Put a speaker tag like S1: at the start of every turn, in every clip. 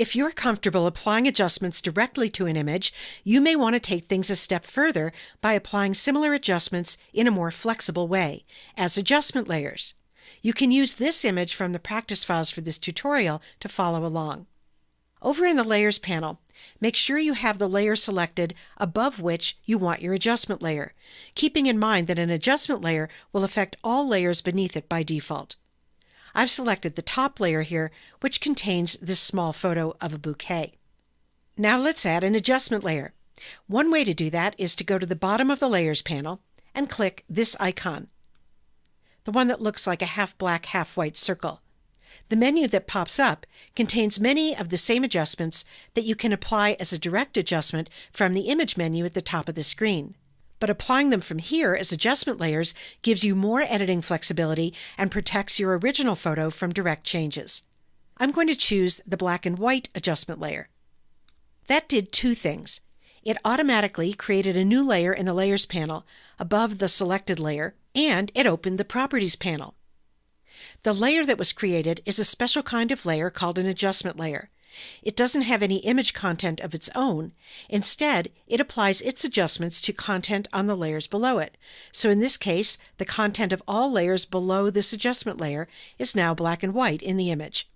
S1: If you're comfortable applying adjustments directly to an image, you may want to take things a step further by applying similar adjustments in a more flexible way, as adjustment layers. You can use this image from the practice files for this tutorial to follow along. Over in the Layers panel, make sure you have the layer selected above which you want your adjustment layer, keeping in mind that an adjustment layer will affect all layers beneath it by default. I've selected the top layer here, which contains this small photo of a bouquet. Now let's add an adjustment layer. One way to do that is to go to the bottom of the Layers panel and click this icon, the one that looks like a half black, half white circle. The menu that pops up contains many of the same adjustments that you can apply as a direct adjustment from the image menu at the top of the screen. But applying them from here as adjustment layers gives you more editing flexibility and protects your original photo from direct changes. I'm going to choose the black and white adjustment layer. That did two things. It automatically created a new layer in the Layers panel above the selected layer, and it opened the Properties panel. The layer that was created is a special kind of layer called an adjustment layer. It doesn't have any image content of its own. Instead, it applies its adjustments to content on the layers below it. So in this case, the content of all layers below this adjustment layer is now black and white in the image.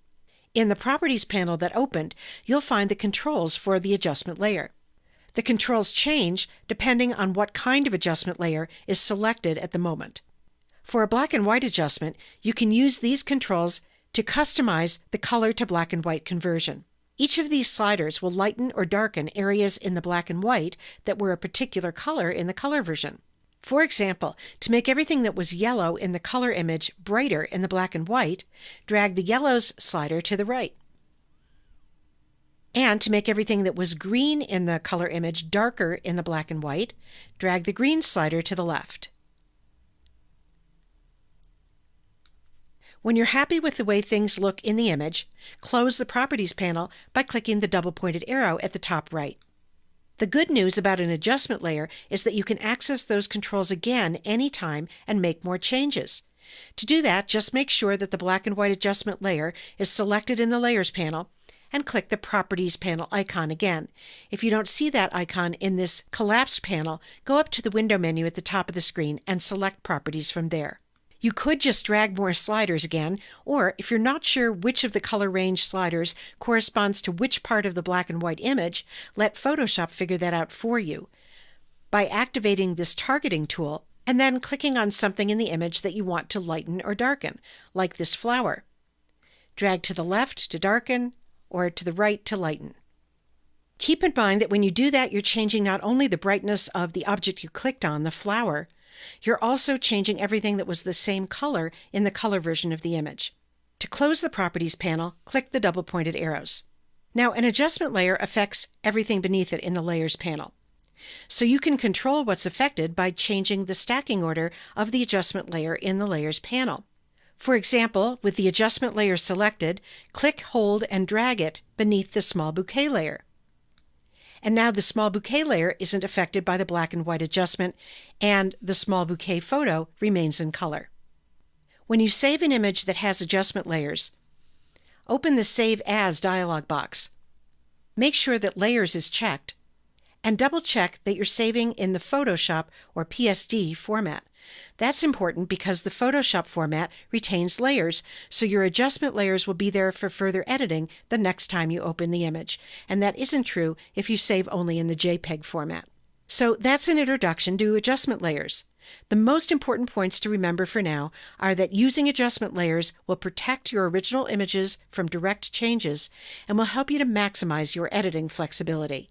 S1: In the Properties panel that opened, you'll find the controls for the adjustment layer. The controls change depending on what kind of adjustment layer is selected at the moment. For a black and white adjustment, you can use these controls to customize the color to black and white conversion. Each of these sliders will lighten or darken areas in the black and white that were a particular color in the color version. For example, to make everything that was yellow in the color image brighter in the black and white, drag the yellows slider to the right. And to make everything that was green in the color image darker in the black and white, drag the green slider to the left. When you're happy with the way things look in the image, close the Properties panel by clicking the double-pointed arrow at the top right. The good news about an adjustment layer is that you can access those controls again anytime and make more changes. To do that, just make sure that the black and white adjustment layer is selected in the Layers panel and click the Properties panel icon again. If you don't see that icon in this collapsed panel, go up to the window menu at the top of the screen and select Properties from there. You could just drag more sliders again, or if you're not sure which of the color range sliders corresponds to which part of the black and white image, let Photoshop figure that out for you by activating this targeting tool and then clicking on something in the image that you want to lighten or darken, like this flower. Drag to the left to darken or to the right to lighten. Keep in mind that when you do that, you're changing not only the brightness of the object you clicked on, the flower, you're also changing everything that was the same color in the color version of the image. To close the Properties panel, click the double-pointed arrows. Now, an adjustment layer affects everything beneath it in the Layers panel. So you can control what's affected by changing the stacking order of the adjustment layer in the Layers panel. For example, with the adjustment layer selected, click, hold, and drag it beneath the small bouquet layer. And now the small bouquet layer isn't affected by the black and white adjustment, and the small bouquet photo remains in color. When you save an image that has adjustment layers, open the Save As dialog box. Make sure that Layers is checked, and double-check that you're saving in the Photoshop or PSD format. That's important because the Photoshop format retains layers, so your adjustment layers will be there for further editing the next time you open the image, and that isn't true if you save only in the JPEG format. So that's an introduction to adjustment layers. The most important points to remember for now are that using adjustment layers will protect your original images from direct changes and will help you to maximize your editing flexibility.